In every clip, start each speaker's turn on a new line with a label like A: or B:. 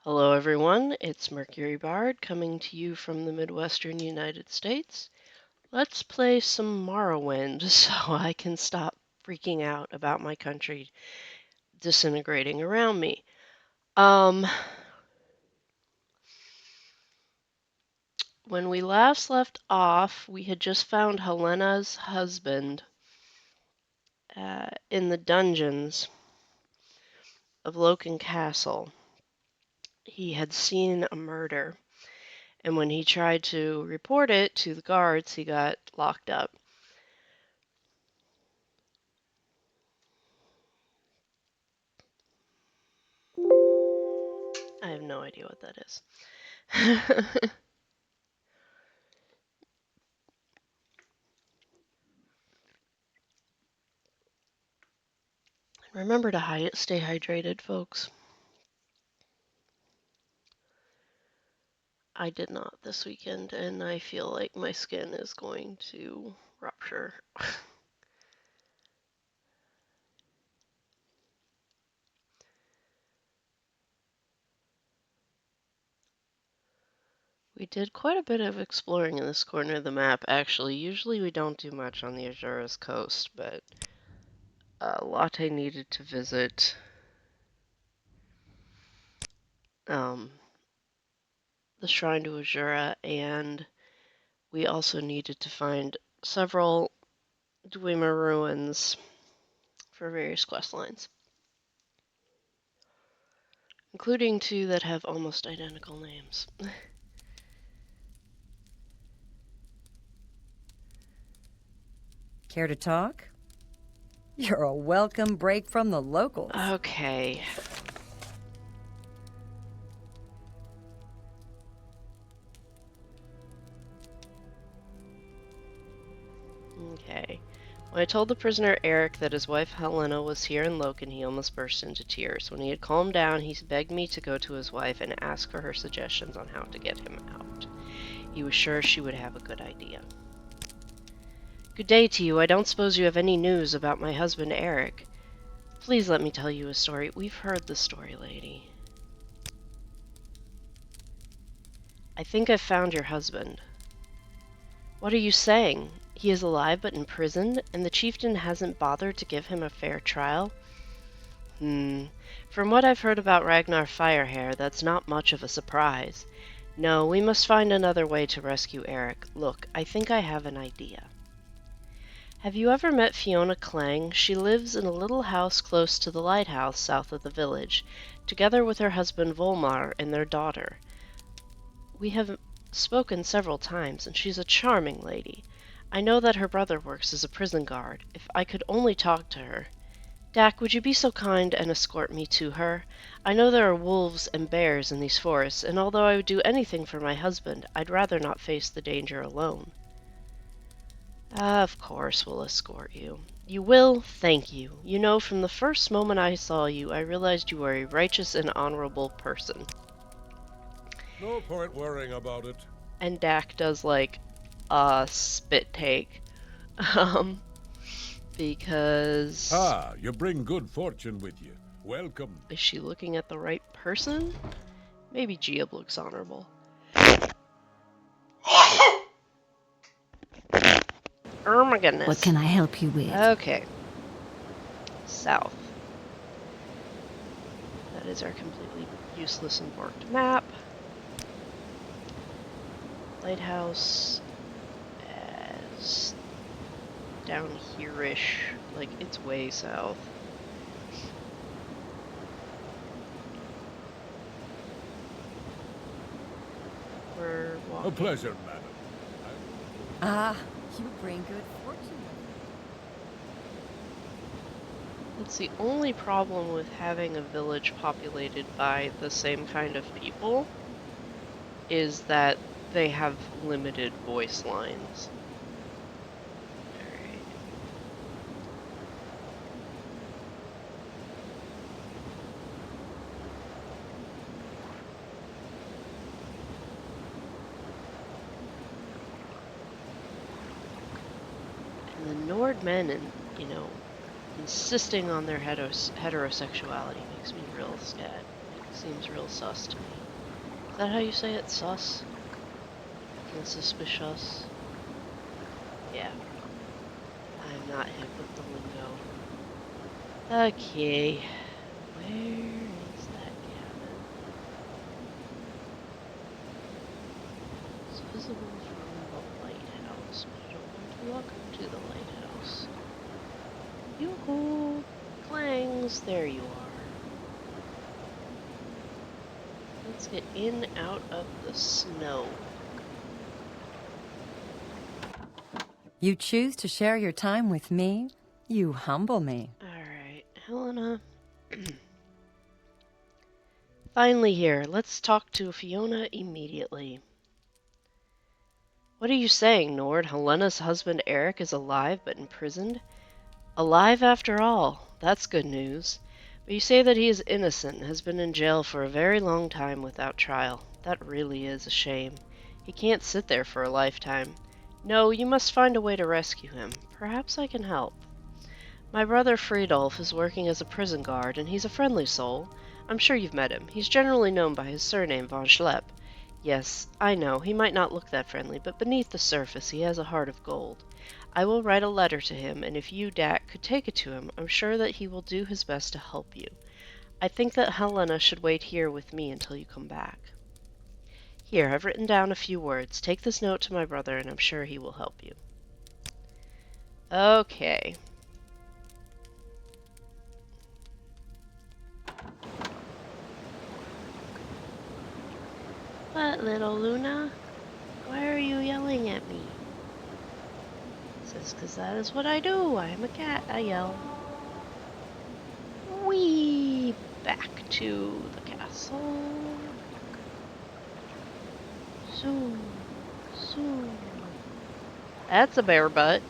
A: Hello, everyone. It's Mercury Bard coming to you from the Midwestern United States. Let's play some Morrowind so I can stop freaking out about my country disintegrating around me. When we last left off, we had just found Helena's husband in the dungeons of Loken Castle. He had seen a murder, and when he tried to report it to the guards, he got locked up. I have no idea what that is. Remember to stay hydrated, folks. I did not this weekend, and I feel like my skin is going to rupture. We did quite a bit of exploring in this corner of the map, actually. Usually we don't do much on the Azura's coast, but Latte needed to visit um, the Shrine to Azura, and we also needed to find several Dwemer ruins for various quest lines, including two that have almost identical names.
B: Care to talk? You're a welcome break from the locals.
A: Okay. Okay. When I told the prisoner Eric that his wife Helena was here in Loken, he almost burst into tears. When he had calmed down, he begged me to go to his wife and ask for her suggestions on how to get him out. He was sure she would have a good idea. Good day to you. I don't suppose you have any news about my husband Eric. Please let me tell you a story. We've heard the story, lady. I think I've found your husband. What are you saying? He is alive but in prison, and the chieftain hasn't bothered to give him a fair trial? From what I've heard about Ragnar Firehair, that's not much of a surprise. No, we must find another way to rescue Eric. Look, I think I have an idea. Have you ever met Fiona Clang? She lives in a little house close to the lighthouse south of the village, together with her husband Volmar and their daughter. We have spoken several times, and she's a charming lady. I know that her brother works as a prison guard. If I could only talk to her. Dak, would you be so kind and escort me to her? I know there are wolves and bears in these forests, and although I would do anything for my husband, I'd rather not face the danger alone. Of course we'll escort you. You will? Thank you. You know, from the first moment I saw you, I realized you were a righteous and honorable person.
C: No point worrying about it.
A: And Dak does like a spit take. Because...
C: Ah, you bring good fortune with you. Welcome.
A: Is she looking at the right person? Maybe Geob looks honorable. Oh my goodness.
D: What can I help you with?
A: Okay. South. That is our completely useless and marked map. Lighthouse as down here-ish, like it's way south. We're walking.
C: A pleasure, madam.
B: Ah, you bring good fortune.
A: It's the only problem with having a village populated by the same kind of people is that they have limited voice lines. Alright. And the Nordmen, and insisting on their heterosexuality makes me real sad. seems real sus to me. Is that how you say it? Sus? And suspicious? Yeah. I'm not hip with the lingo. Okay. Where is that cabin? It's visible from the lighthouse, but I don't want to walk up to the lighthouse. Yoo-hoo! Clangs! There you are. Let's get in out of the snow.
B: You choose to share your time with me? You humble me.
A: Alright, Helena. Finally here. Let's talk to Fiona immediately. What are you saying, Nord? Helena's husband Eric is alive but imprisoned? Alive after all. That's good news. But you say that he is innocent and has been in jail for a very long time without trial. That really is a shame. He can't sit there for a lifetime. No, you must find a way to rescue him. Perhaps I can help. My brother Friedolf is working as a prison guard, and he's a friendly soul. I'm sure you've met him. He's generally known by his surname, von Schlepp. Yes, I know, he might not look that friendly, but beneath the surface he has a heart of gold. I will write a letter to him, and if you, Dak, could take it to him, I'm sure that he will do his best to help you. I think that Helena should wait here with me until you come back. Here, I've written down a few words. Take this note to my brother, and I'm sure he will help you. Okay. What, little Luna? Why are you yelling at me? Says, 'cause that is what I do. I am a cat. I yell. Whee! Back to the castle. Zoom. Zoom. That's a bear butt.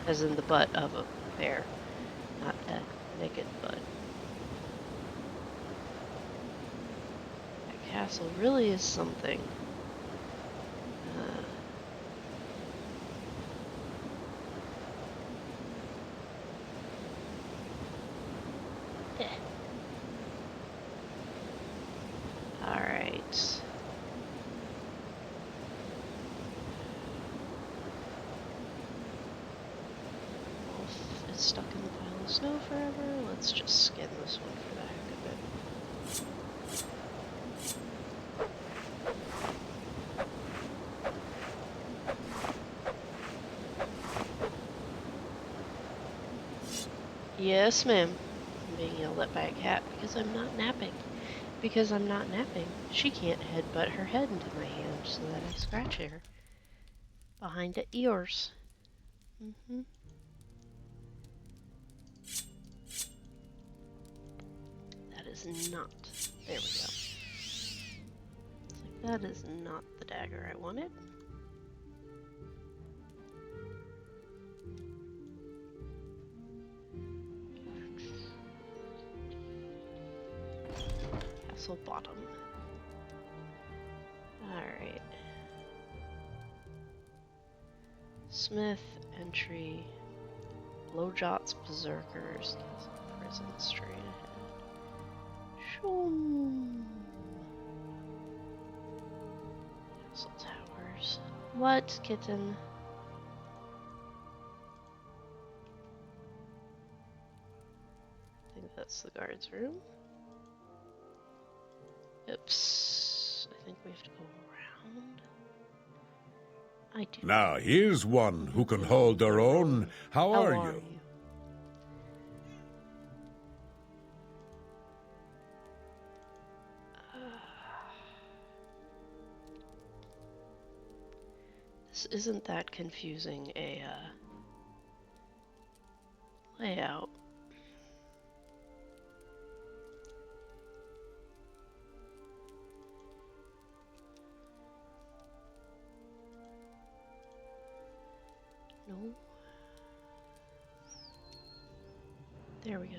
A: As in the butt of a bear, not a naked butt. That castle really is something. Alright. Wolf is stuck in the pile of snow forever. Let's just skin this one for the heck of it. Yes, ma'am. I'm being yelled at by a cat because I'm not napping. Because I'm not napping, she can't headbutt her head into my hand so that I scratch her behind the ears. That is not. There we go. It's like, that is not the dagger I wanted. Castle bottom. Alright. Smith, entry. Lowjot's Berserkers. Prison straight ahead. Shoom. Castle towers. What, kitten? I think that's the guard's room. Oops. I think we have to go around. I do.
C: Now here's one who can hold their own. How are you? This isn't that confusing a layout. No. There we go.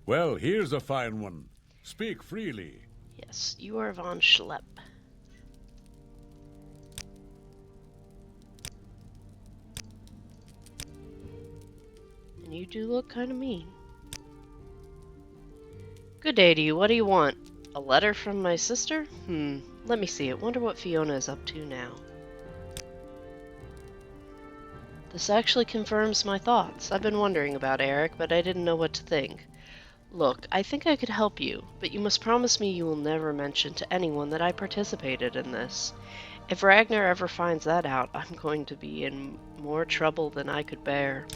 C: Well, here's a fine one. Speak freely.
A: Yes, you are von Schlepp. you do look kind of mean. Good day to you. What do you want? A letter from my sister? Let me see it. Wonder what Fiona is up to now. This actually confirms my thoughts. I've been wondering about Eric, but I didn't know what to think. Look, I think I could help you, but you must promise me you will never mention to anyone that I participated in this. If Ragnar ever finds that out, I'm going to be in more trouble than I could bear.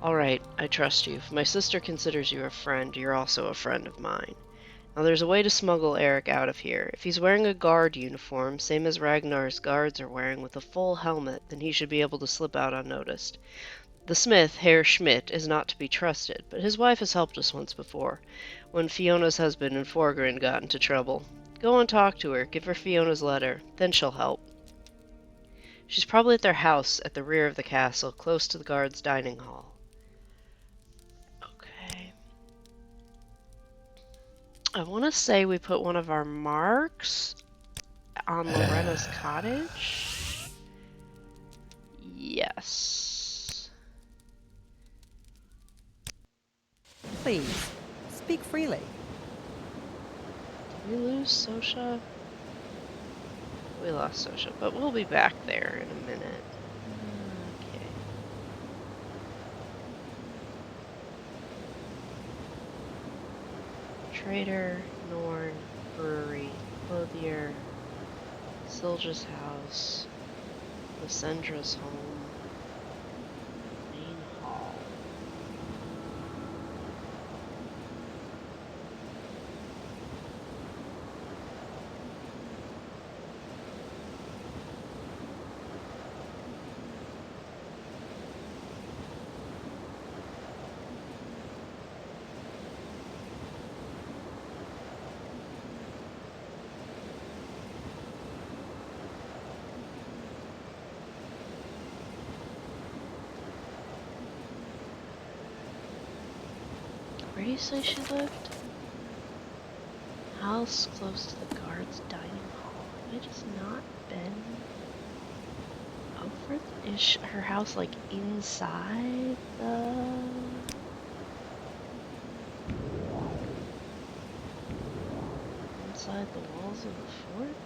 A: Alright, I trust you. If my sister considers you a friend, you're also a friend of mine. Now there's a way to smuggle Eric out of here. If he's wearing a guard uniform, same as Ragnar's guards are wearing, with a full helmet, then he should be able to slip out unnoticed. The smith, Herr Schmidt, is not to be trusted, but his wife has helped us once before, when Fiona's husband and Forgrin got into trouble. Go and talk to her, give her Fiona's letter, then she'll help. She's probably at their house at the rear of the castle, close to the guards' dining hall. Okay. I want to say we put one of our marks on Lorena's cottage. Yes.
B: Please, speak freely.
A: Did we lose Sosha? We lost Sosha, but we'll be back there in a minute. Okay. Trader, Norn, Brewery, Clothier, Silja's house, Lysandra's home, main hall. Where do you say she lived? House close to the guard's dining hall. Have I just not been over? Is her house like inside the walls of the fort?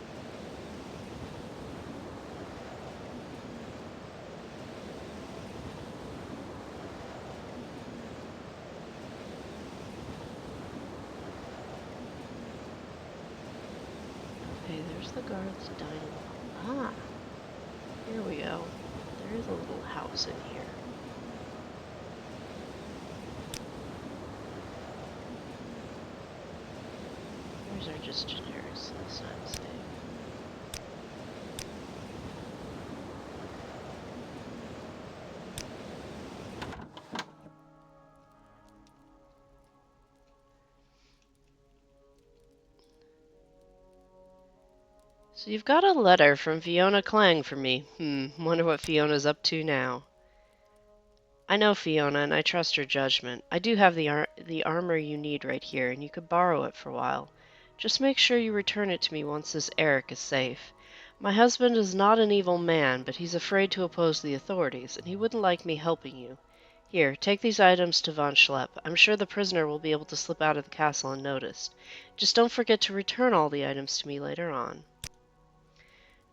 A: Okay, there's the guard's dining hall. Ah, here we go. There is a little house in here. Where's our just generics this time save? So you've got a letter from Fiona Clang for me. Wonder what Fiona's up to now. I know Fiona, and I trust her judgment. I do have the armor you need right here, and you could borrow it for a while. Just make sure you return it to me once this Eric is safe. My husband is not an evil man, but he's afraid to oppose the authorities, and he wouldn't like me helping you. Here, take these items to Von Schlepp. I'm sure the prisoner will be able to slip out of the castle unnoticed. Just don't forget to return all the items to me later on.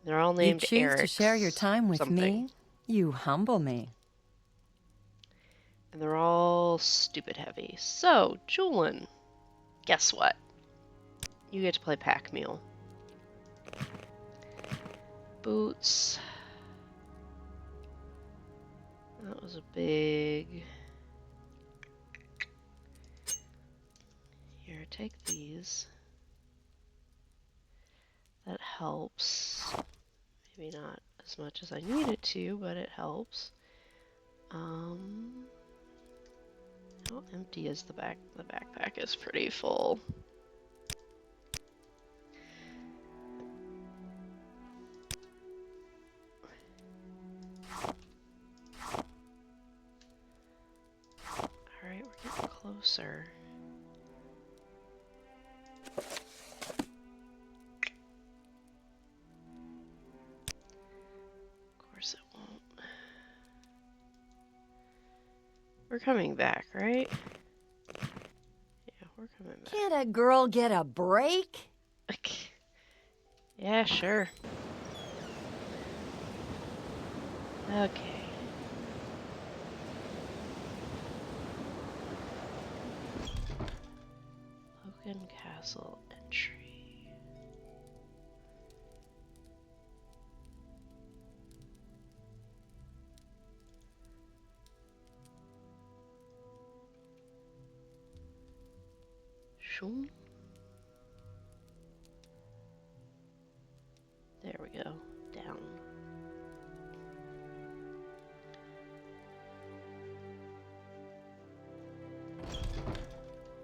A: They're all
B: You
A: named
B: choose to share your
A: Eric's
B: time with
A: something.
B: me? You humble me.
A: And they're all stupid heavy. So, Julian, guess what? You get to play Pack Mule. Boots. That was a big... Here, take these. That helps. Maybe not as much as I need it to, but it helps. How empty is the back? The backpack is pretty full. Alright, we're getting closer. Of course it won't. We're coming back, right? Yeah, we're coming back.
B: Can't a girl get a break?
A: Yeah, sure. Okay. Logan Castle entry. Shoom. There we go. Down.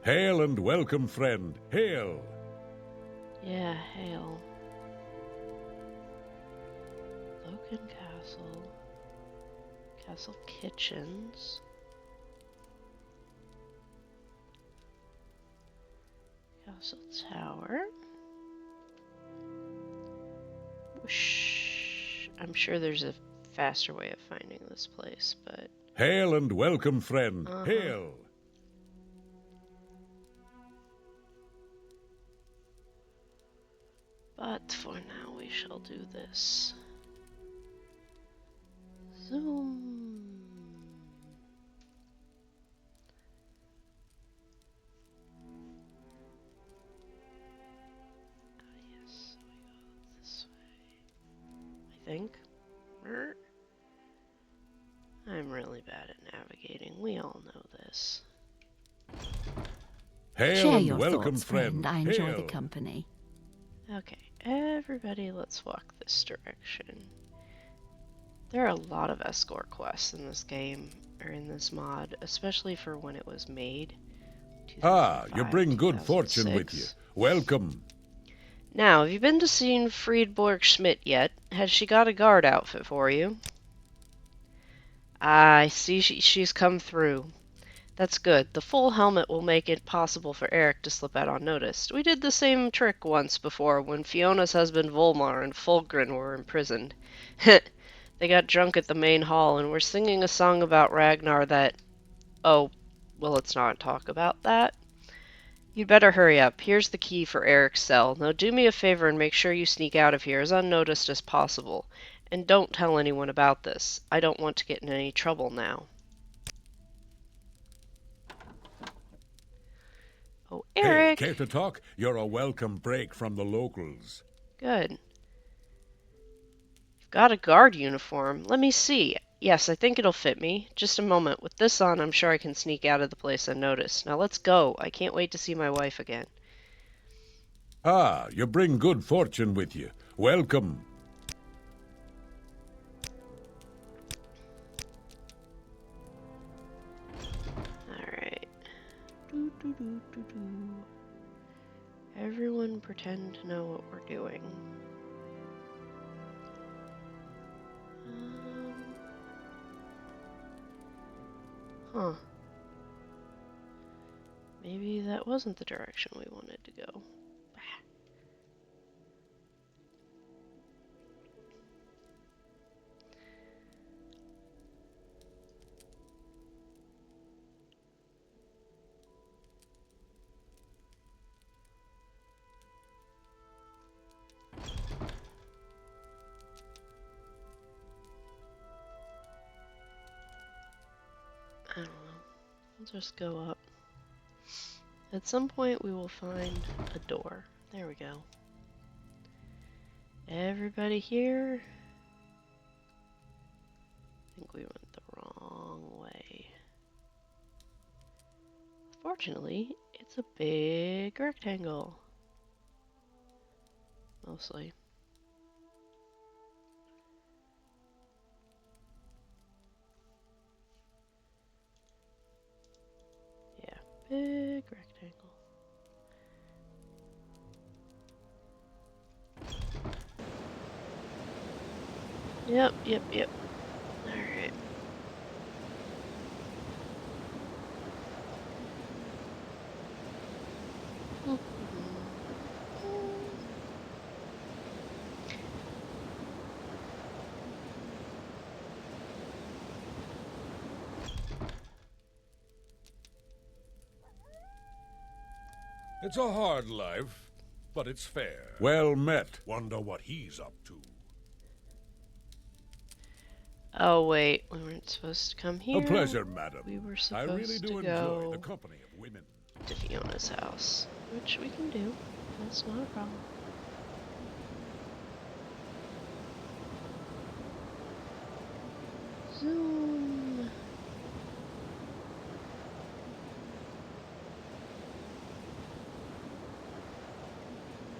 C: Hail and welcome, friend. Hail.
A: Yeah, hail. Logan Castle. Castle Kitchens. Castle Tower. Whoosh. I'm sure there's a faster way of finding this place, but...
C: Hail and welcome, friend. Hail.
A: But for now, we shall do this. Zoom. Yes, we go this way. I think. I'm really bad at navigating. We all know this.
C: Hail
D: Share
C: and
D: your
C: welcome,
D: thoughts, friend. I enjoy the
C: Hail.
D: company.
A: Okay, everybody, let's walk this direction. There are a lot of escort quests in this game, or in this mod, especially for when it was made.
C: Ah, you
A: 2005,
C: bring good fortune with you.
A: 2006.
C: Welcome.
A: Now, have you been to see Friedborg Schmidt yet? Has she got a guard outfit for you? I see she's come through. That's good. The full helmet will make it possible for Eric to slip out unnoticed. We did the same trick once before when Fiona's husband Volmar and Fulgrin were imprisoned. They got drunk at the main hall and were singing a song about Ragnar that... Oh, well, let's not talk about that. You'd better hurry up. Here's the key for Eric's cell. Now do me a favor and make sure you sneak out of here as unnoticed as possible. And don't tell anyone about this. I don't want to get in any trouble now. Oh,
C: Hey,
A: Eric!
C: care to talk? You're a welcome break from the locals.
A: Good. You've got a guard uniform. Let me see. Yes, I think it'll fit me. Just a moment. With this on, I'm sure I can sneak out of the place unnoticed. Now let's go. I can't wait to see my wife again.
C: Ah, you bring good fortune with you. Welcome.
A: Alright. Everyone pretend to know what we're doing. Huh. Maybe that wasn't the direction we wanted to go. I don't know. We'll just go up. At some point we will find a door. There we go. Everybody here? I think we went the wrong way. Fortunately, it's a big rectangle. Mostly. Yeah, big rectangle. Yep. Alright.
C: It's a hard life, but it's fair. Well met.
D: Wonder what he's up to.
A: Oh wait, we weren't supposed to come
C: A
A: here.
C: pleasure, madam.
A: We were
C: I
A: supposed
C: really do
A: to
C: enjoy
A: go
C: the company of women.
A: to Fiona's house, which we can do. That's not a problem. Zoom.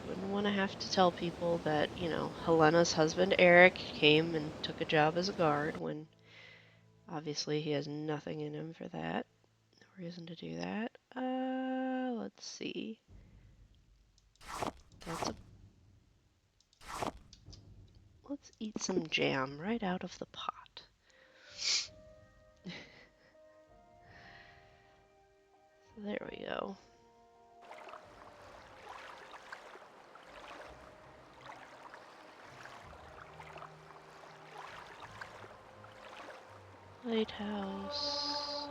A: Wouldn't want to have to tell people that, you know, Helena's husband Eric came and took a job as a guard when obviously he has nothing in him for that. No reason to do that. Let's see. That's a. Let's eat some jam right out of the pot. So there we go. Lighthouse.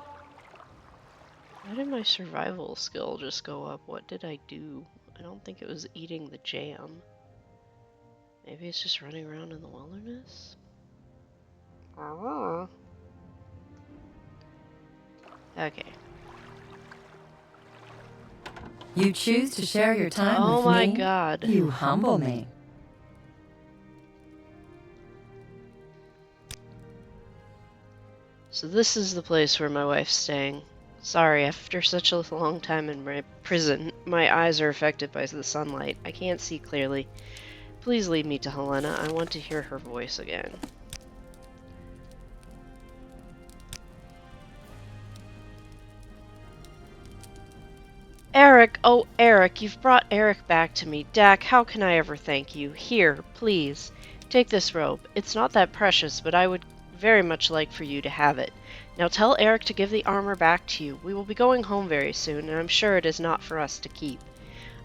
A: Why did my survival skill just go up? What did I do? I don't think it was eating the jam. Maybe it's just running around in the wilderness? Oh. Okay.
B: You choose to share your time
A: Oh
B: with
A: my
B: me.
A: god.
B: You humble me.
A: So this is the place where my wife's staying. Sorry, after such a long time in my prison, my eyes are affected by the sunlight. I can't see clearly. Please lead me to Helena. I want to hear her voice again. Eric! Oh, Eric, you've brought Eric back to me. Dak, how can I ever thank you? Here, please. Take this robe. It's not that precious, but I would very much like for you to have it. Now tell Eric to give the armor back to you. We will be going home very soon, and I'm sure it is not for us to keep.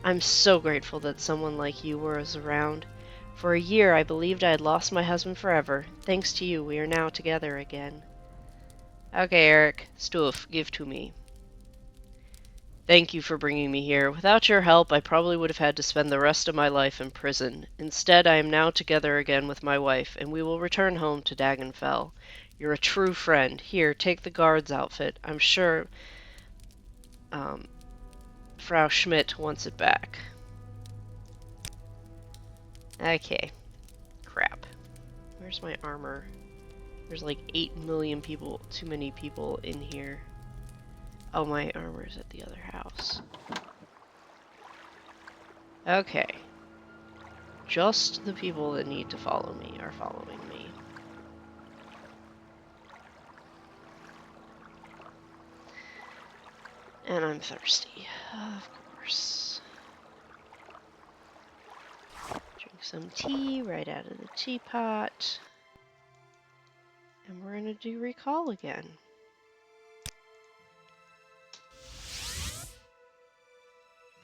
A: I'm so grateful that someone like you was around. For a year, I believed I had lost my husband forever. Thanks to you, we are now together again. Okay, Eric. Stuff, give to me. Thank you for bringing me here. Without your help, I probably would have had to spend the rest of my life in prison. Instead, I am now together again with my wife, and we will return home to Dagenfell. You're a true friend. Here, take the guard's outfit. I'm sure Frau Schmidt wants it back. Okay. Crap. Where's my armor? There's like 8 million people, too many people in here. Oh, my armor's at the other house. Okay. Just the people that need to follow me are following me. And I'm thirsty, of course. Drink some tea right out of the teapot. And we're gonna do recall again.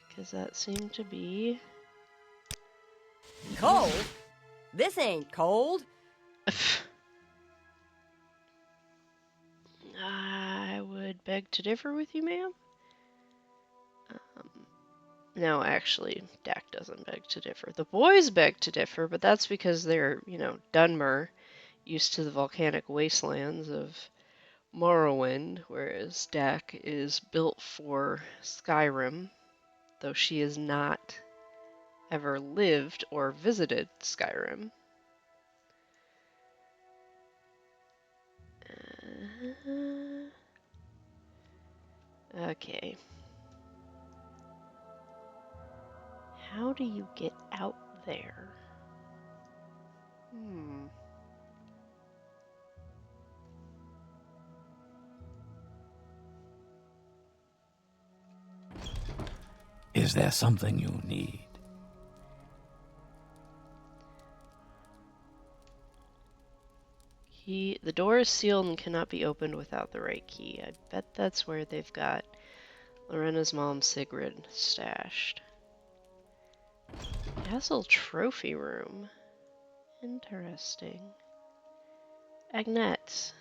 A: Because that seemed to be...
E: Cold? This ain't cold.
A: I would beg to differ with you, ma'am. No, actually, Dak doesn't beg to differ. The boys beg to differ, but that's because they're, you know, Dunmer, used to the volcanic wastelands of Morrowind, whereas Dak is built for Skyrim, though she has not ever lived or visited Skyrim. Okay. How do you get out there?
D: Is there something you need?
A: The door is sealed and cannot be opened without the right key. I bet that's where they've got Lorena's mom, Sigrid, stashed. Castle trophy room. Interesting. Agnette,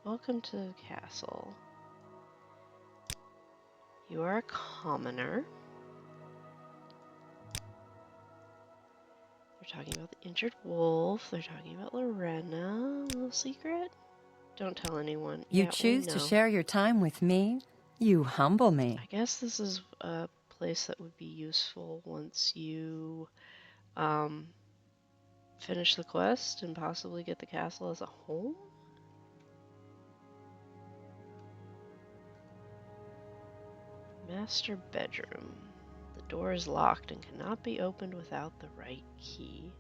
A: welcome to the castle. You are a commoner. talking about the injured wolf. They're talking about Lorena. A little secret? Don't tell anyone.
B: You
A: Yeah, we
B: choose to
A: know.
B: share your time with me? You humble me.
A: I guess this is a place that would be useful once you finish the quest and possibly get the castle as a home? Master bedroom. The door is locked and cannot be opened without the right key.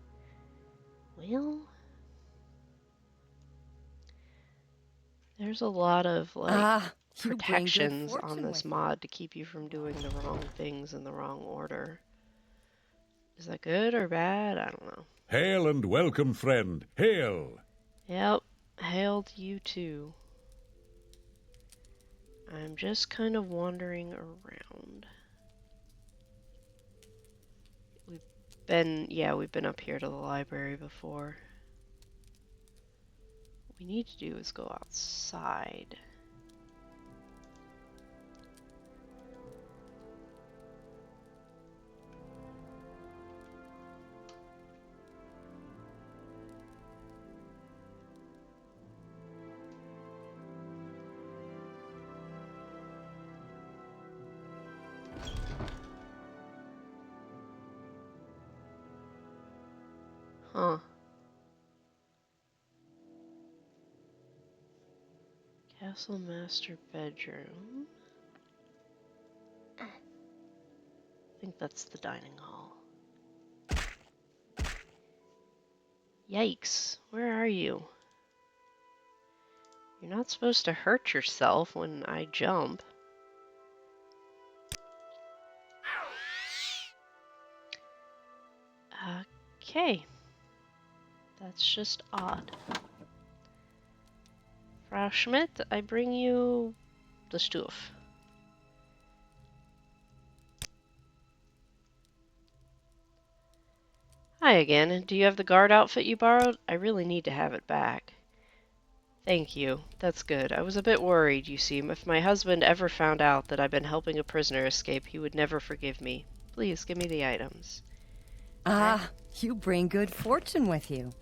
A: Well, there's a lot of
B: You bring good
A: protections on
B: fortune
A: this
B: with you.
A: mod to keep you from doing the wrong things in the wrong order. Is that good or bad? I don't know.
C: Hail and welcome, friend. Hail!
A: Yep, hail to you too. I'm just kind of wandering around. We've been up here to the library before. What we need to do is go outside. Huh. Castle master bedroom. I think that's the dining hall. Yikes, where are you? You're not supposed to hurt yourself when I jump. Okay. That's just odd. Frau Schmidt, I bring you the stuff. Hi again. Do you have the guard outfit you borrowed? I really need to have it back. Thank you. That's good. I was a bit worried, you see. If my husband ever found out that I've been helping a prisoner escape, he would never forgive me. Please, give me the items.
B: You bring good fortune with you.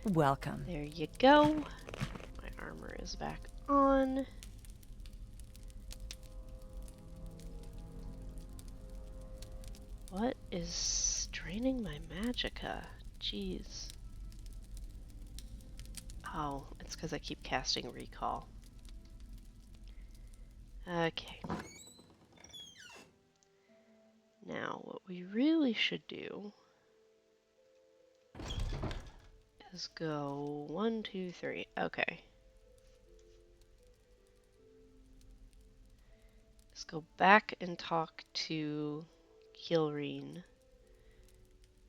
B: Welcome.
A: There you go. My armor is back on. What is draining my magicka? Jeez. Oh, it's because I keep casting recall. Okay. Now, what we really should do is go 1, 2, 3. Okay. Let's go back and talk to Kilreen,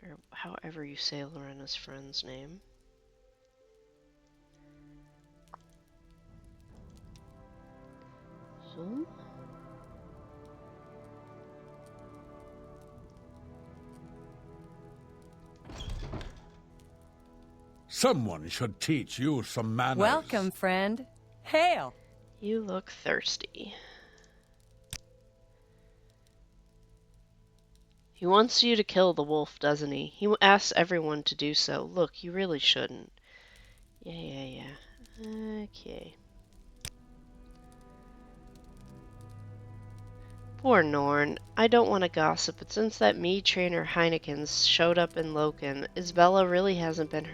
A: or however you say Lorena's friend's name. Zoom?
C: Someone should teach you some manners.
B: Welcome, friend. Hail.
A: You look thirsty. He wants you to kill the wolf, doesn't he? He asks everyone to do so. Look, you really shouldn't. Yeah. Okay. Poor Norn. I don't want to gossip, but since that mead trainer Heineken's showed up in Loken, Isabella really hasn't been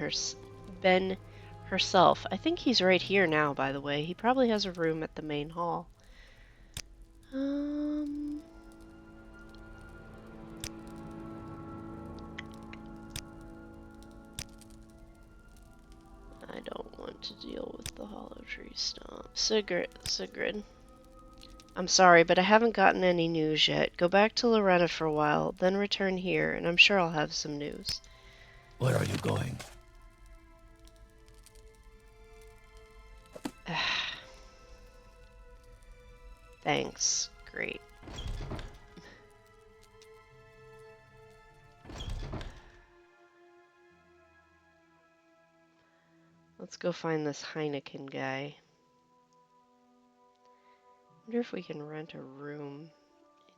A: herself. I think he's right here now, by the way. He probably has a room at the main hall. I don't want to deal with the Hollow Tree Stomp. Sigrid. I'm sorry, but I haven't gotten any news yet. Go back to Lorena for a while, then return here, and I'm sure I'll have some news.
D: Where are you going?
A: Thanks. Great. Let's go find this Heineken guy. Wonder if we can rent a room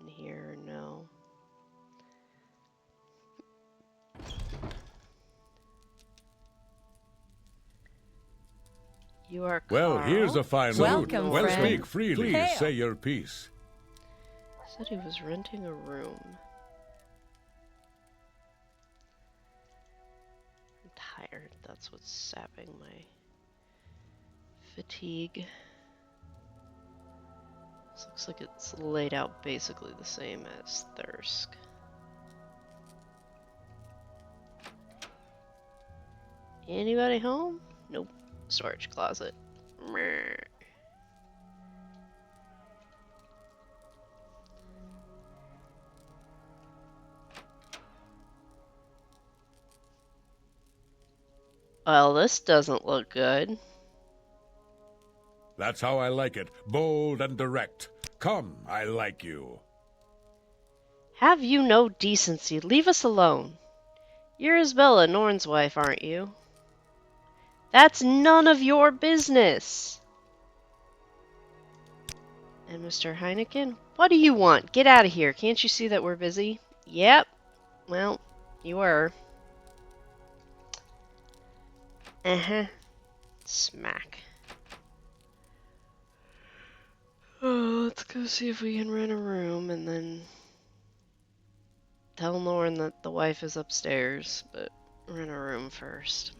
A: in here or no. You are
C: Well,
A: Carl.
C: here's a fine
B: Welcome,
C: loot. Well,
B: friend.
C: speak freely.
B: Hail.
C: Say your piece.
A: Said he was renting a room. I'm tired. That's what's sapping my fatigue. This looks like it's laid out basically the same as Thirsk. Anybody home? Nope. Storage closet. Meh. Well, this doesn't look good.
C: That's how I like it. Bold and direct. Come, I like you.
A: Have you no decency? Leave us alone. You're Isabella, Norn's wife, aren't you? That's none of your business. And Mr. Heineken, what do you want? Get out of here. Can't you see that we're busy? Yep. Well, you were. Uh-huh. Smack. Oh, let's go see if we can rent a room and then tell Lauren that the wife is upstairs, but rent a room first.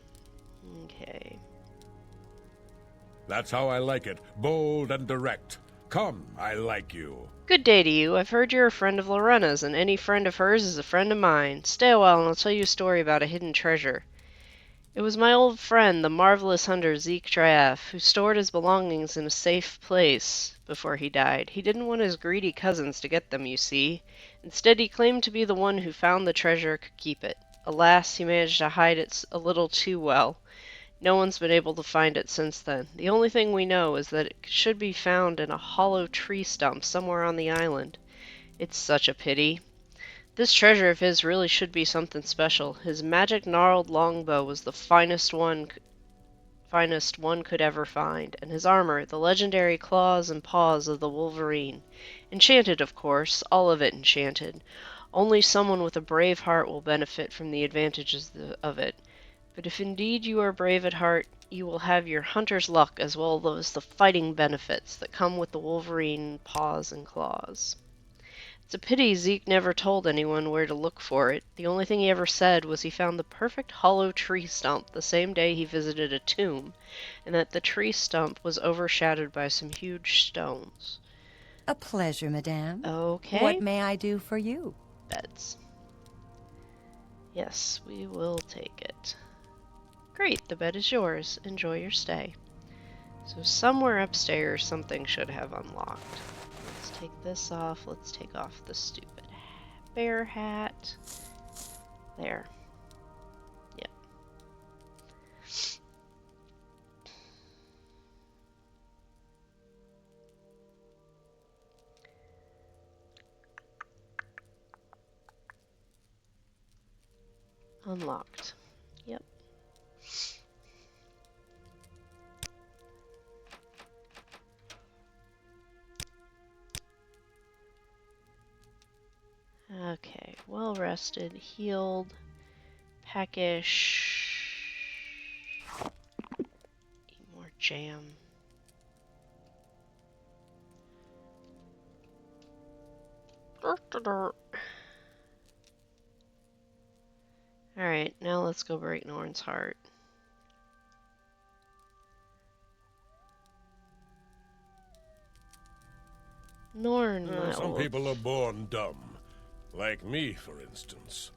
A: Okay.
C: That's how I like it. Bold and direct. Come, I like you.
A: Good day to you. I've heard you're a friend of Lorena's, and any friend of hers is a friend of mine. Stay a while and I'll tell you a story about a hidden treasure. It was my old friend, the marvelous hunter Zeke Triath, who stored his belongings in a safe place before he died. He didn't want his greedy cousins to get them, you see. Instead, he claimed to be the one who found the treasure could keep it. Alas, he managed to hide it a little too well. No one's been able to find it since then. The only thing we know is that it should be found in a hollow tree stump somewhere on the island. It's such a pity. This treasure of his really should be something special. His magic gnarled longbow was the finest one could ever find, and his armor, the legendary claws and paws of the wolverine. Enchanted, of course, all of it enchanted. Only someone with a brave heart will benefit from the advantages of it. But if indeed you are brave at heart, you will have your hunter's luck as well as the fighting benefits that come with the wolverine paws and claws. It's a pity Zeke never told anyone where to look for it. The only thing he ever said was he found the perfect hollow tree stump the same day he visited a tomb, and that the tree stump was overshadowed by some huge stones.
B: A pleasure, madame.
A: Okay.
B: What may I do for you?
A: Beds. Yes, we will take it. Great, the bed is yours. Enjoy your stay. So somewhere upstairs something should have unlocked. Let's take this off. Let's take off the stupid bear hat. There. Yep. Unlocked. Yep. Okay, well rested, healed, peckish. Eat more jam. Alright, now let's go break Norn's heart. Norn, my
C: Some
A: old.
C: people are born dumb. Like me, for instance.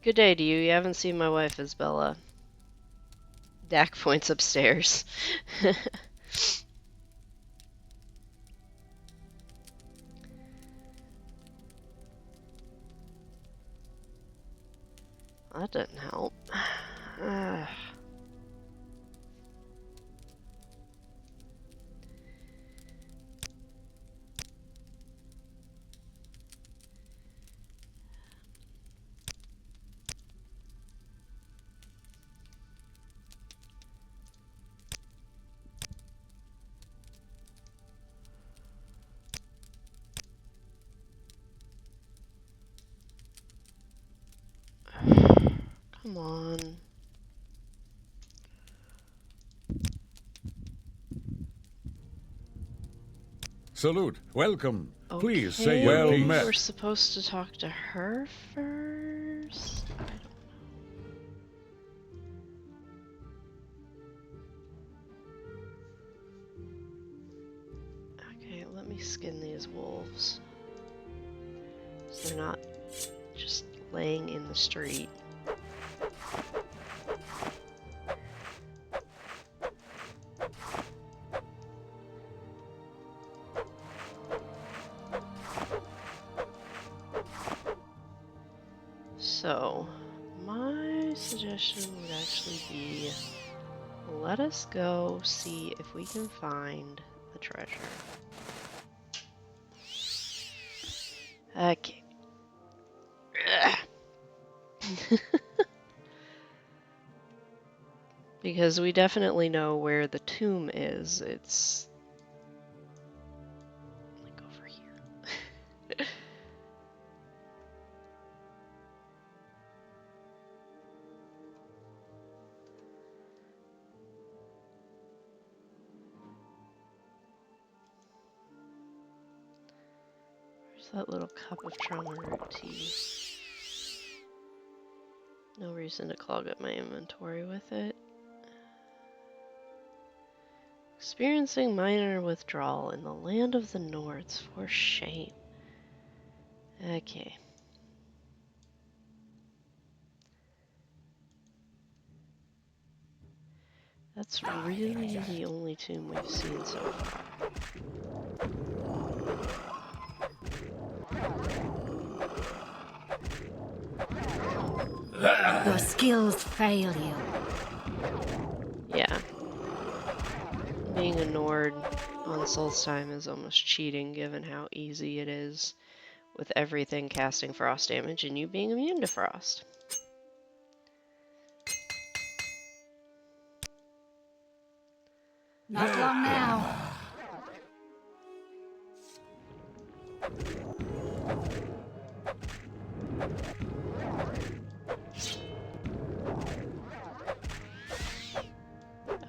A: Good day to you. You haven't seen my wife, Isabella. Dak points upstairs. That didn't help. Come on.
C: Salute. Welcome. Please say
A: Okay,
C: your
A: maybe
C: piece.
A: we're supposed to talk to her first? I don't know. Okay, let me skin these wolves. So they're not just laying in the street. So, my suggestion would actually be let us go see if we can find the treasure. Okay. Because we definitely know where the tomb is. It's like over here. Where's that little cup of trauma root tea? No reason to clog up my inventory with it. Experiencing minor withdrawal in the land of the Nords, for shame. Okay. That's really the only tomb we've seen so far.
F: Your skills fail you.
A: Yeah. Being a Nord on Solstheim is almost cheating given how easy it is with everything casting frost damage and you being immune to frost.
F: Not long now.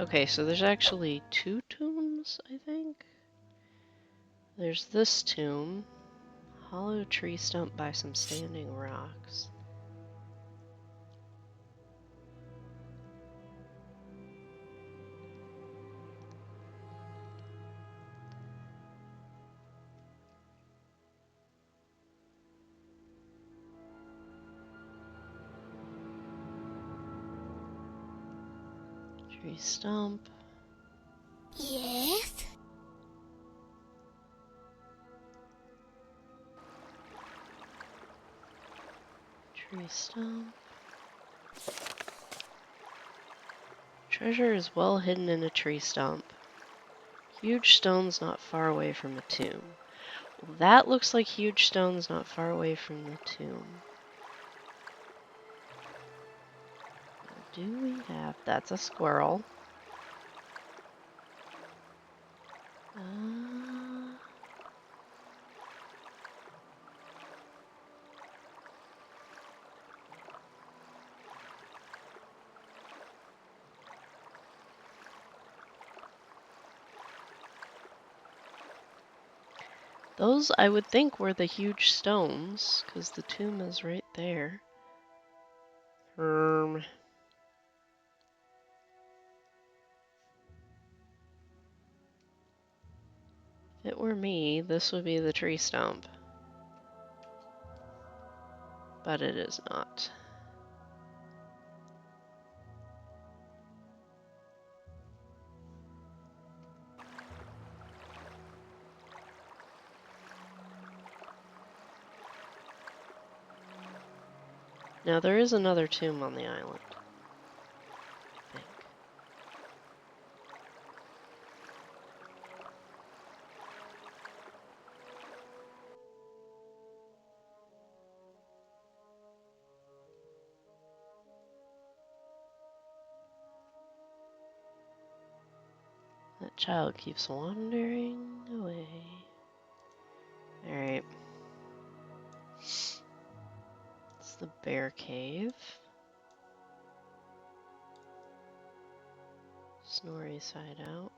A: Okay, so there's actually two tombs, I think. There's this tomb, hollow tree stump by some standing rocks. Tree stump.
F: Yes?
A: Tree stump. Treasure is well hidden in a tree stump. Huge stones not far away from the tomb. Well, that looks like huge stones not far away from the tomb. Do we have... That's a squirrel. Those, I would think, were the huge stones, because the tomb is right there. If it were me, this would be the tree stump. But it is not. Now, there is another tomb on the island, I think. That child keeps wandering away. Alright. It's the bear cave. Snorri's hideout.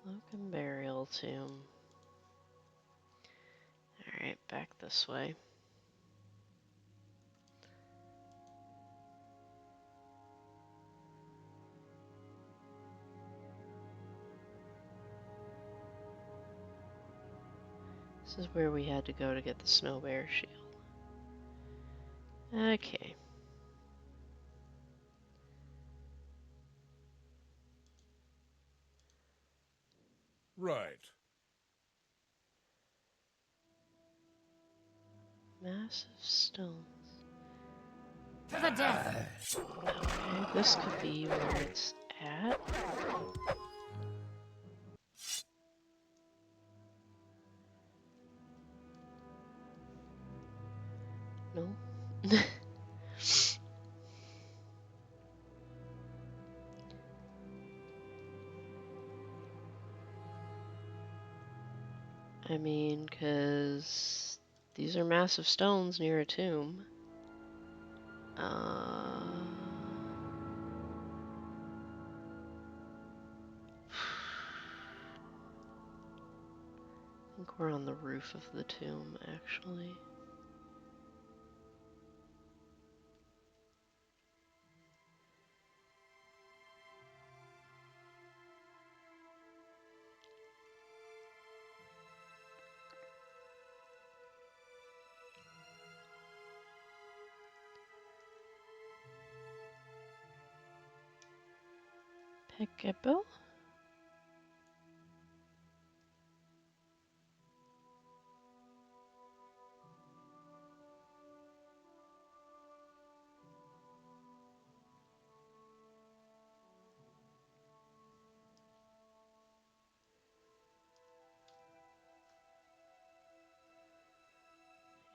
A: Cloak and burial tomb. Alright, back this way. This is where we had to go to get the snow bear shield. Okay.
C: Right.
A: Massive stones.
F: To the death.
A: Okay, this could be where it's at. No. I mean, 'cause these are massive stones near a tomb. I think we're on the roof of the tomb, actually. Peekaboo?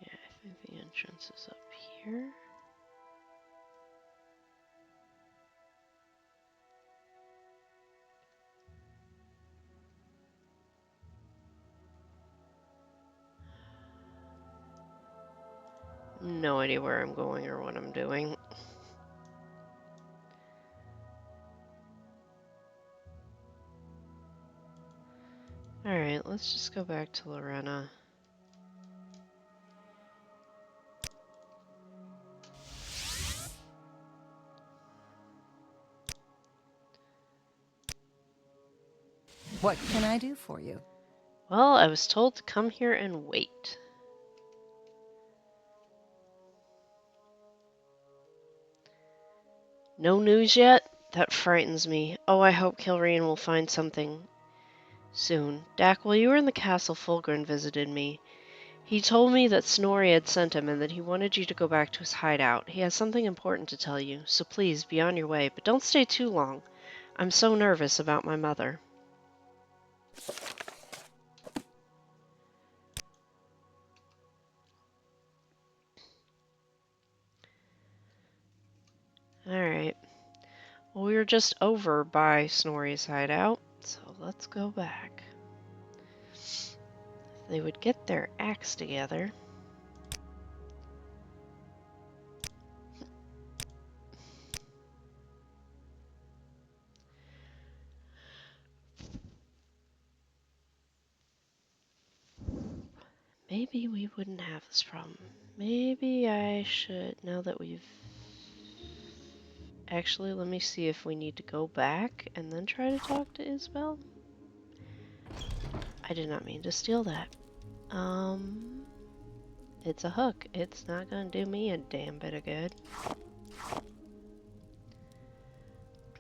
A: Yeah, I think the entrance is up here. No idea where I'm going or what I'm doing. Alright, let's just go back to Lorena.
B: What can I do for you?
A: Well, I was told to come here and wait. No news yet? That frightens me. Oh, I hope Kilrian will find something soon. Dak, while you were in the castle, Fulgrim visited me. He told me that Snorri had sent him and that he wanted you to go back to his hideout. He has something important to tell you, so please be on your way, but don't stay too long. I'm so nervous about my mother. Alright. Well, we were just over by Snorri's hideout, so let's go back. If they would get their acts together. Maybe we wouldn't have this problem. Maybe I should, now that we've... Actually, let me see if we need to go back and then try to talk to Isabel. I did not mean to steal that. It's a hook. It's not gonna do me a damn bit of good.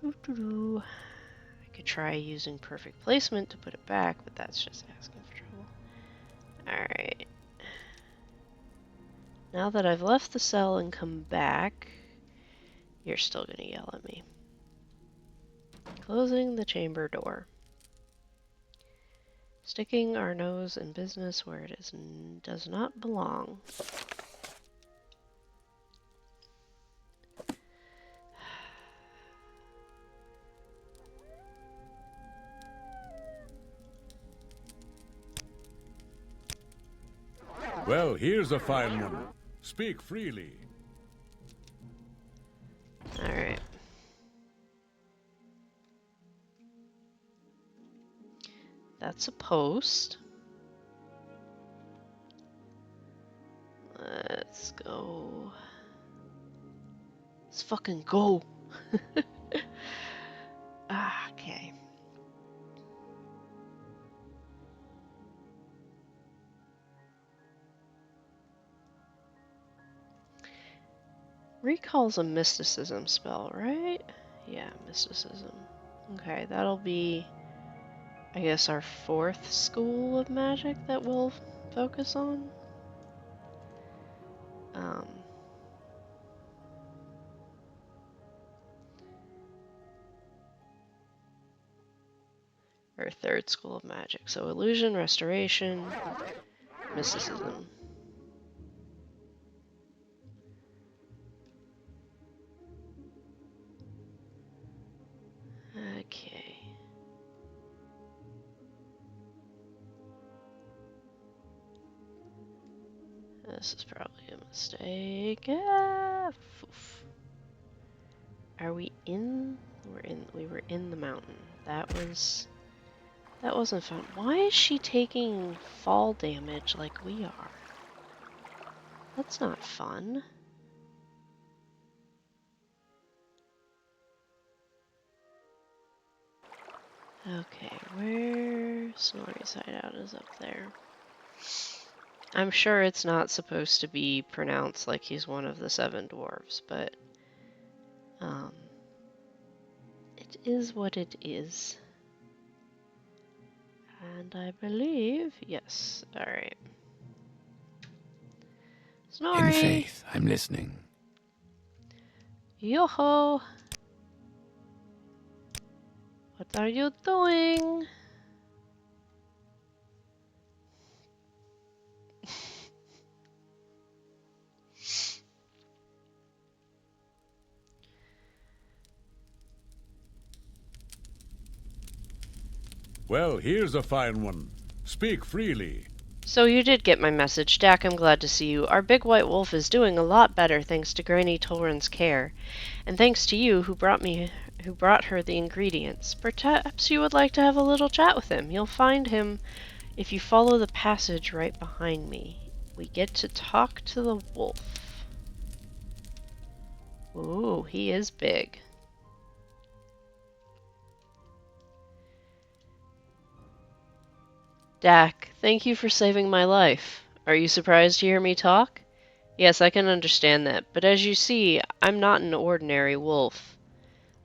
A: Doo-doo-doo. I could try using perfect placement to put it back, but that's just asking for trouble. Alright. Now that I've left the cell and come back, you're still gonna yell at me. Closing the chamber door. Sticking our nose in business where it does not belong.
C: Well, here's a fine woman. Speak freely.
A: Alright. That's a post. Let's go. Let's fucking go. Okay. Recall's a mysticism spell, right? Yeah, mysticism. Okay, that'll be, I guess, our 4th school of magic that we'll focus on. Um, our 3rd school of magic. So illusion, restoration, mysticism. Okay. This is probably a mistake. Ah, poof. Are we in? We were in the mountain. That wasn't fun. Why is she taking fall damage like we are? That's not fun. Okay, where Snorri's hideout is up there. I'm sure it's not supposed to be pronounced like he's one of the 7 dwarves, but it is what it is. And I believe, yes, alright.
D: In
A: Snorri!
D: faith, I'm listening.
A: Yo-ho! What are you doing?
C: Well, here's a fine one. Speak freely.
A: So you did get my message, Dak. I'm glad to see you. Our big white wolf is doing a lot better thanks to Granny Torin's care, and thanks to you who brought her the ingredients. Perhaps you would like to have a little chat with him. You'll find him if you follow the passage right behind me. We get to talk to the wolf. Ooh, he is big. Dak, thank you for saving my life. Are you surprised to hear me talk? Yes, I can understand that, but as you see, I'm not an ordinary wolf.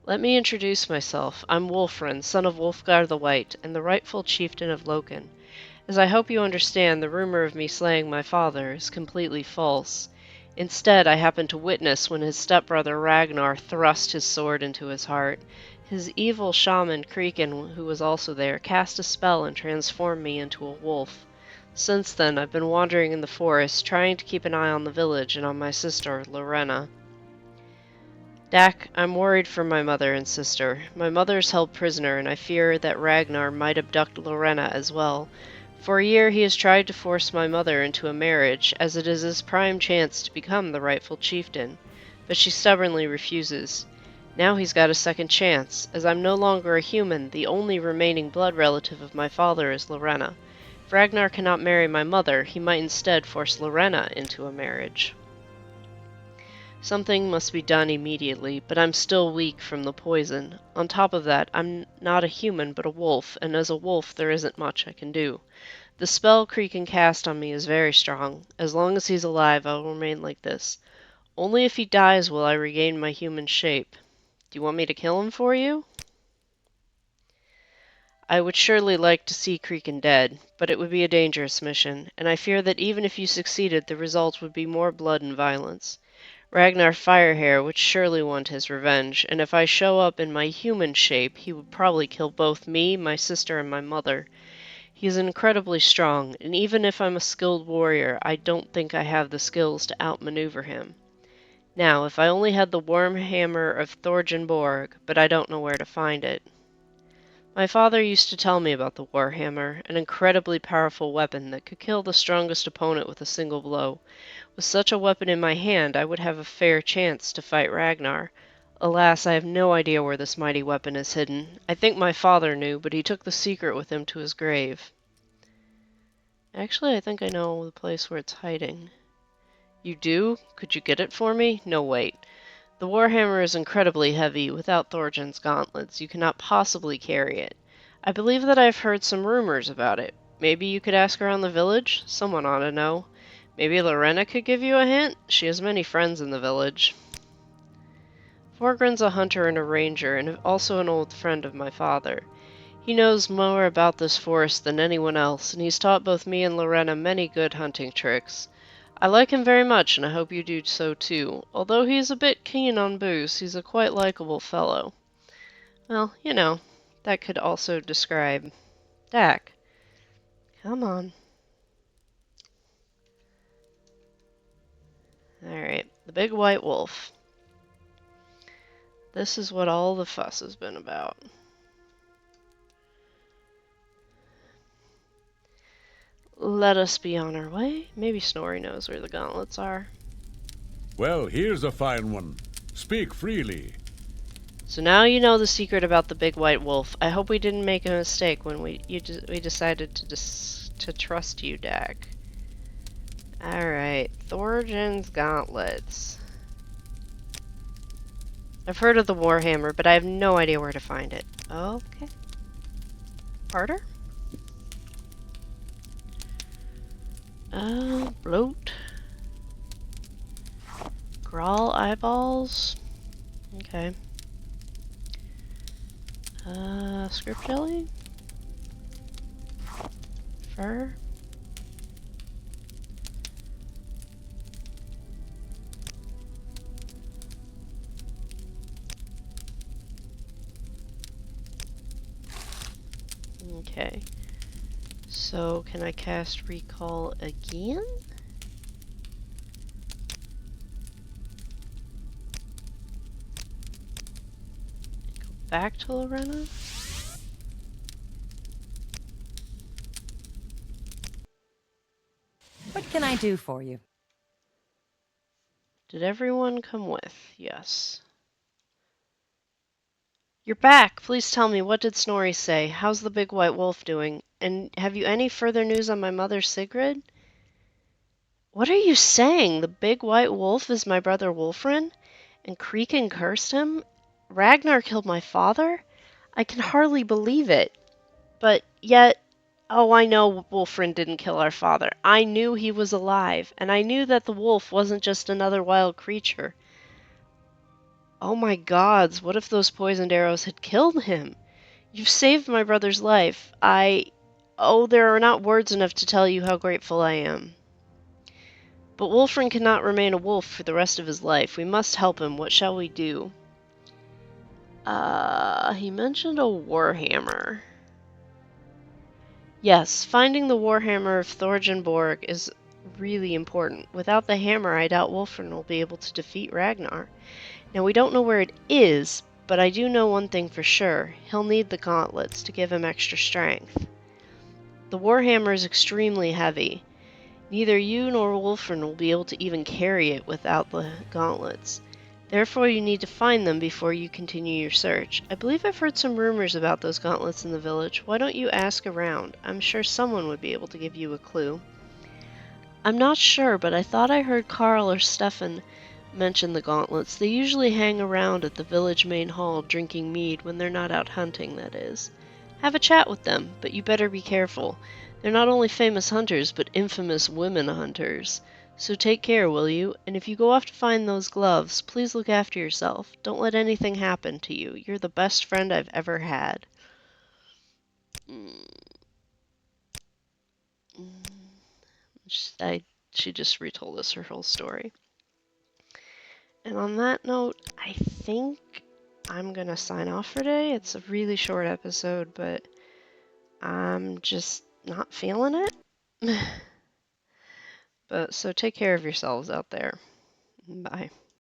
A: Let me introduce myself. I'm Wulfrin, son of Wulfgar the White, and the rightful chieftain of Loken. As I hope you understand, the rumor of me slaying my father is completely false. Instead, I happened to witness when his stepbrother Ragnar thrust his sword into his heart. His evil shaman Kriken, who was also there, cast a spell and transformed me into a wolf. Since then, I've been wandering in the forest, trying to keep an eye on the village and on my sister, Lorena. Dak, I'm worried for my mother and sister. My mother's held prisoner, and I fear that Ragnar might abduct Lorena as well. For a year he has tried to force my mother into a marriage, as it is his prime chance to become the rightful chieftain, but she stubbornly refuses. Now he's got a second chance. As I'm no longer a human, the only remaining blood relative of my father is Lorena. If Ragnar cannot marry my mother, he might instead force Lorena into a marriage. Something must be done immediately, but I'm still weak from the poison. On top of that, I'm not a human but a wolf, and as a wolf there isn't much I can do. The spell Kriken cast on me is very strong. As long as he's alive, I will remain like this. Only if he dies will I regain my human shape. Do you want me to kill him for you? I would surely like to see Kriken dead, but it would be a dangerous mission, and I fear that even if you succeeded, the result would be more blood and violence. Ragnar Firehair would surely want his revenge, and if I show up in my human shape, he would probably kill both me, my sister, and my mother. He is incredibly strong, and even if I'm a skilled warrior, I don't think I have the skills to outmaneuver him. Now, if I only had the worm hammer of Thorjan Borg, but I don't know where to find it. My father used to tell me about the Warhammer, an incredibly powerful weapon that could kill the strongest opponent with a single blow. With such a weapon in my hand, I would have a fair chance to fight Ragnar. Alas, I have no idea where this mighty weapon is hidden. I think my father knew, but he took the secret with him to his grave. Actually, I think I know the place where it's hiding. You do? Could you get it for me? No, wait. The warhammer is incredibly heavy. Without Thorgin's gauntlets, you cannot possibly carry it. I believe that I've heard some rumors about it. Maybe you could ask around the village? Someone ought to know. Maybe Lorena could give you a hint? She has many friends in the village. Forgren's a hunter and a ranger, and also an old friend of my father. He knows more about this forest than anyone else, and he's taught both me and Lorena many good hunting tricks. I like him very much, and I hope you do so too. Although he's a bit keen on booze, he's a quite likable fellow. Well, you know, that could also describe Dak. Come on. Alright, the big white wolf. This is what all the fuss has been about. Let us be on our way. Maybe Snorri knows where the gauntlets are.
C: Well, here's a fine one. Speak freely.
A: So now you know the secret about the big white wolf. I hope we didn't make a mistake when we decided to trust you, Dak. Alright, Thorgin's gauntlets. I've heard of the warhammer, but I have no idea where to find it. Okay. Harder? Bloat. Grawl eyeballs. Okay. Script jelly? Fur? Okay. So, can I cast Recall again? Go back to Lorena?
B: What can I do for you?
A: Did everyone come with? Yes. You're back! Please tell me, what did Snorri say? How's the big white wolf doing? And have you any further news on my mother Sigrid? What are you saying? The big white wolf is my brother Wolfrin? And Creakin cursed him? Ragnar killed my father? I can hardly believe it. But yet, oh, I know Wolfrin didn't kill our father. I knew he was alive, and I knew that the wolf wasn't just another wild creature. Oh my gods, what if those poisoned arrows had killed him? You've saved my brother's life. Oh, there are not words enough to tell you how grateful I am. But Wolfrin cannot remain a wolf for the rest of his life. We must help him. What shall we do? He mentioned a warhammer. Yes, finding the warhammer of Thorgen Borg is really important. Without the hammer, I doubt Wolfrin will be able to defeat Ragnar. Now, we don't know where it is, but I do know one thing for sure. He'll need the gauntlets to give him extra strength. The warhammer is extremely heavy. Neither you nor Wolfrin will be able to even carry it without the gauntlets. Therefore, you need to find them before you continue your search. I believe I've heard some rumors about those gauntlets in the village. Why don't you ask around? I'm sure someone would be able to give you a clue. I'm not sure, but I thought I heard Carl or Stefan mention the gauntlets. They usually hang around at the village main hall drinking mead when they're not out hunting, that is. Have a chat with them, but you better be careful. They're not only famous hunters, but infamous women hunters. So take care, will you? And if you go off to find those gloves, please look after yourself. Don't let anything happen to you. You're the best friend I've ever had. She just retold us her whole story. And on that note, I think I'm gonna sign off for today. It's a really short episode, but I'm just not feeling it. But so take care of yourselves out there. Bye.